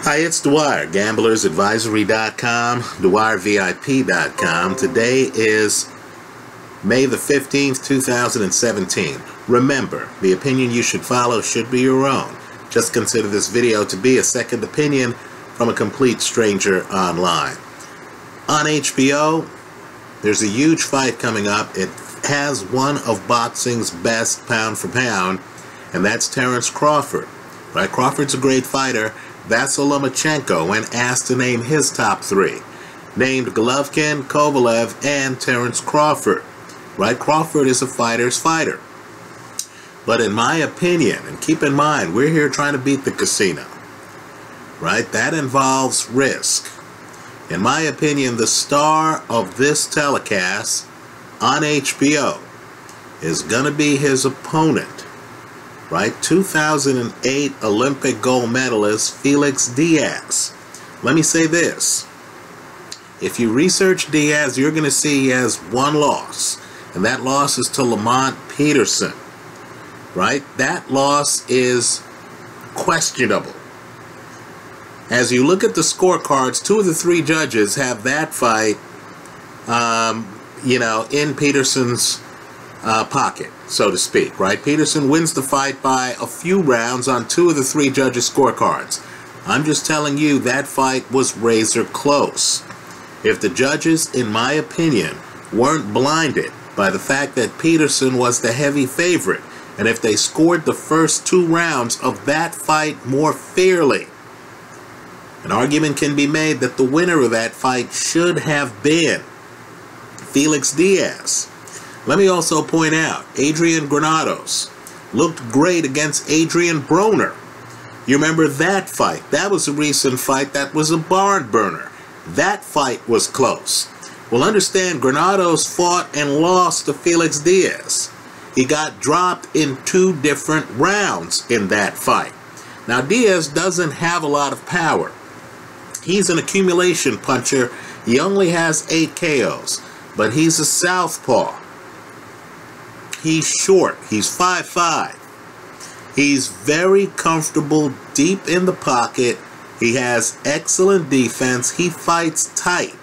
Hi, it's Dwyer, gamblersadvisory.com, dwyervip.com. Today is May the 15th, 2017. Remember, the opinion you should follow should be your own. Just consider this video to be a second opinion from a complete stranger online. On HBO, there's a huge fight coming up. It has one of boxing's best pound for pound, and that's Terence Crawford. Right? Crawford's a great fighter. Vasyl Lomachenko, when asked to name his top three, named Golovkin, Kovalev, and Terence Crawford. Right? Crawford is a fighter's fighter. But in my opinion, and keep in mind, we're here trying to beat the casino. Right? That involves risk. In my opinion, the star of this telecast on HBO is going to be his opponent. Right? 2008 Olympic gold medalist Felix Diaz. Let me say this. If you research Diaz, you're going to see he has one loss. And that loss is to Lamont Peterson. Right? That loss is questionable. As you look at the scorecards, two of the three judges have that fight, in Peterson's pocket, so to speak, right? Peterson wins the fight by a few rounds on two of the three judges' scorecards. I'm just telling you that fight was razor close. If the judges, in my opinion, weren't blinded by the fact that Peterson was the heavy favorite, and if they scored the first two rounds of that fight more fairly, an argument can be made that the winner of that fight should have been Felix Diaz. Let me also point out, Adrian Granados looked great against Adrian Broner. You remember that fight? That was a recent fight that was a barn burner. That fight was close. Well, understand, Granados fought and lost to Felix Diaz. He got dropped in two different rounds in that fight. Now, Diaz doesn't have a lot of power. He's an accumulation puncher. He only has 8 KOs, but he's a southpaw. He's short. He's 5'5". He's very comfortable deep in the pocket. He has excellent defense. He fights tight.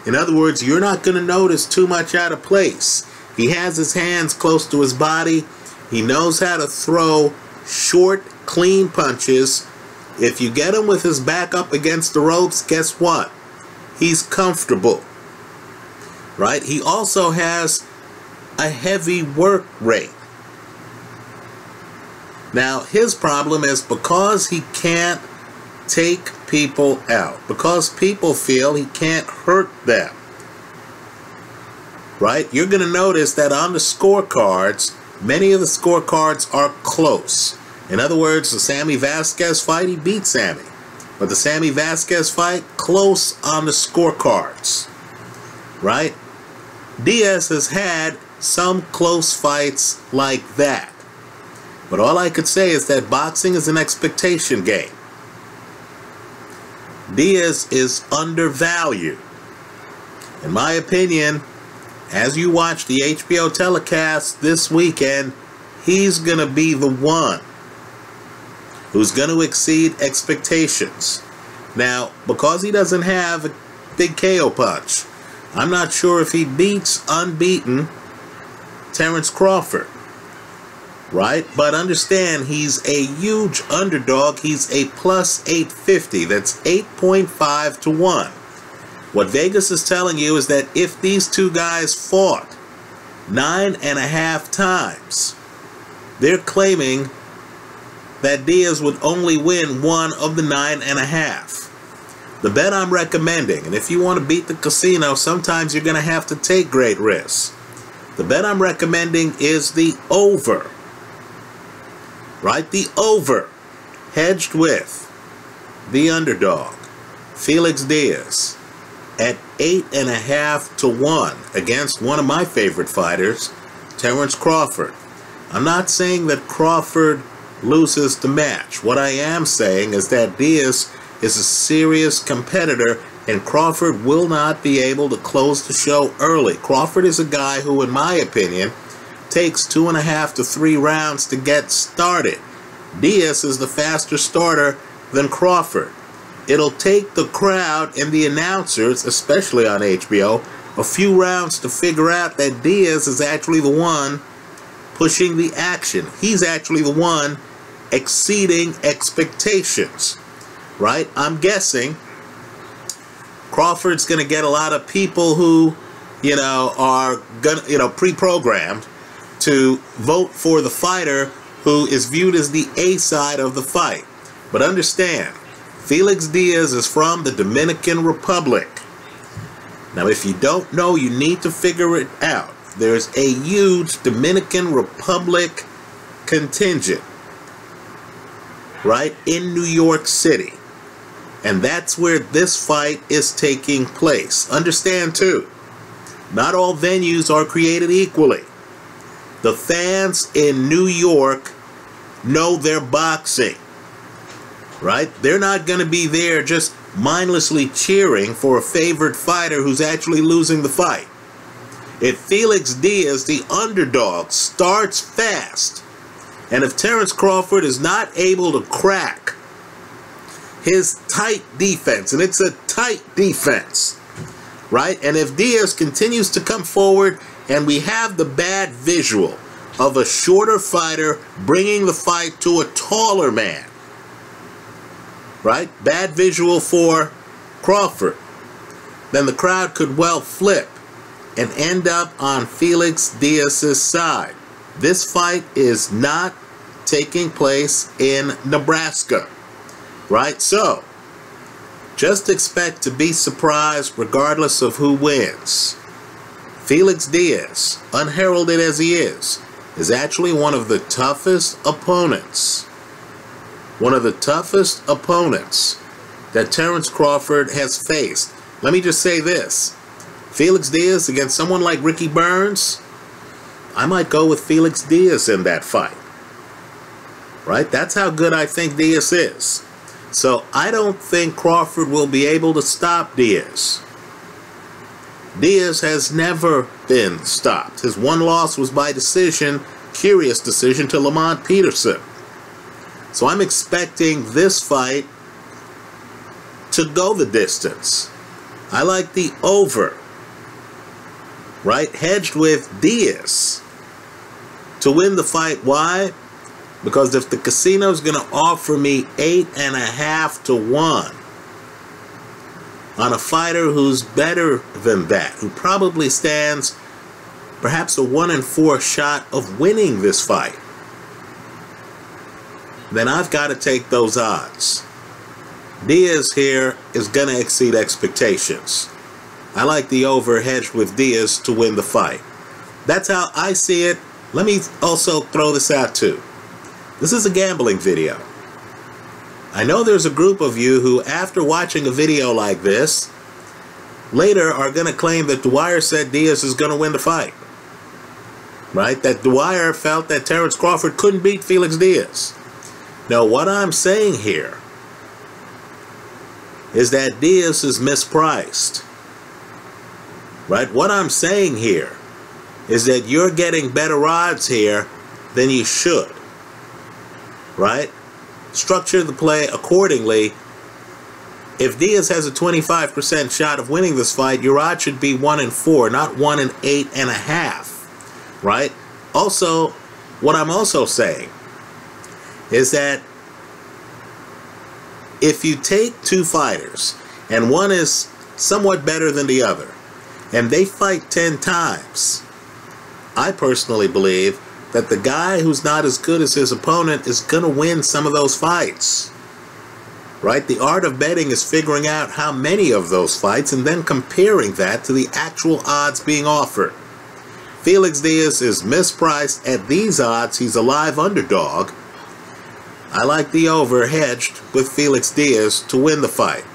In other words, you're not going to notice too much out of place. He has his hands close to his body. He knows how to throw short, clean punches. If you get him with his back up against the ropes, guess what? He's comfortable. Right? He also has a heavy work rate. Now, his problem is because he can't take people out, because people feel he can't hurt them. Right? You're going to notice that on the scorecards, many of the scorecards are close. In other words, the Sammy Vasquez fight, he beat Sammy. But the Sammy Vasquez fight, close on the scorecards. Right? Diaz has had some close fights like that. But all I could say is that boxing is an expectation game. Diaz is undervalued. In my opinion, as you watch the HBO telecast this weekend, he's going to be the one who's going to exceed expectations. Now, because he doesn't have a big KO punch, I'm not sure if he beats unbeaten Terence Crawford. Right? But understand, he's a huge underdog. He's a plus 850. That's 8.5 to 1. What Vegas is telling you is that if these two guys fought 9.5 times, they're claiming that Diaz would only win one of the 9.5. The bet I'm recommending, and if you want to beat the casino, sometimes you're going to have to take great risks. The bet I'm recommending is the over. Right? The over. Hedged with the underdog, Felix Diaz, at 8.5 to 1 against one of my favorite fighters, Terence Crawford. I'm not saying that Crawford loses the match. What I am saying is that Diaz is a serious competitor, and Crawford will not be able to close the show early. Crawford is a guy who, in my opinion, takes 2.5 to 3 rounds to get started. Diaz is the faster starter than Crawford. it'll take the crowd and the announcers, especially on HBO, a few rounds to figure out that Diaz is actually the one pushing the action. He's actually the one exceeding expectations, right? I'm guessing Crawford's going to get a lot of people who, are gonna, pre-programmed to vote for the fighter who is viewed as the A side of the fight. But understand, Felix Diaz is from the Dominican Republic. Now, if you don't know, you need to figure it out. There's a huge Dominican Republic contingent, right, in New York City. And that's where this fight is taking place. Understand, too, not all venues are created equally. The fans in New York know their boxing, right? They're not going to be there just mindlessly cheering for a favorite fighter who's actually losing the fight. If Felix Diaz, the underdog, starts fast, and if Terence Crawford is not able to crack his tight defense, and it's a tight defense, right? And if Diaz continues to come forward and we have the bad visual of a shorter fighter bringing the fight to a taller man, right? Bad visual for Crawford, then the crowd could well flip and end up on Felix Diaz's side. This fight is not taking place in Nebraska, right? So, just expect to be surprised regardless of who wins. Felix Diaz, unheralded as he is actually one of the toughest opponents. One of the toughest opponents that Terence Crawford has faced. Let me just say this. Felix Diaz against someone like Ricky Burns, I might go with Felix Diaz in that fight. Right? That's how good I think Diaz is. So I don't think Crawford will be able to stop Diaz. Diaz has never been stopped. His one loss was by decision, curious decision, to Lamont Peterson. So I'm expecting this fight to go the distance. I like the over, right? Hedged with Diaz to win the fight. Why? Because if the casino's going to offer me 8.5 to 1 on a fighter who's better than that, who probably stands perhaps a 1-in-4 shot of winning this fight, then I've got to take those odds. Diaz here is going to exceed expectations. I like the over hedged with Diaz to win the fight. That's how I see it. Let me also throw this out too. This is a gambling video. I know there's a group of you who, after watching a video like this, later are going to claim that Dwyer said Diaz is going to win the fight. Right? That Dwyer felt that Terence Crawford couldn't beat Felix Diaz. Now, what I'm saying here is that Diaz is mispriced. Right? What I'm saying here is that you're getting better odds here than you should. Right? Structure the play accordingly. If Diaz has a 25% shot of winning this fight, your odds should be 1-in-4, not 1-in-8.5. Right? Also, what I'm also saying is that if you take two fighters and one is somewhat better than the other and they fight 10 times, I personally believe that the guy who's not as good as his opponent is going to win some of those fights. Right? The art of betting is figuring out how many of those fights and then comparing that to the actual odds being offered. Felix Diaz is mispriced at these odds. He's a live underdog. I like the over hedged with Felix Diaz to win the fight.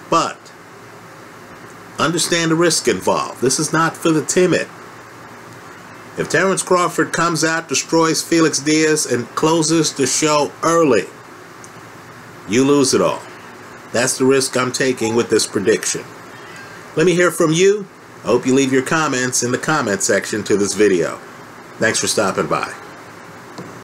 But understand the risk involved. This is not for the timid. If Terence Crawford comes out, destroys Felix Diaz, and closes the show early, you lose it all. That's the risk I'm taking with this prediction. Let me hear from you. I hope you leave your comments in the comment section to this video. Thanks for stopping by.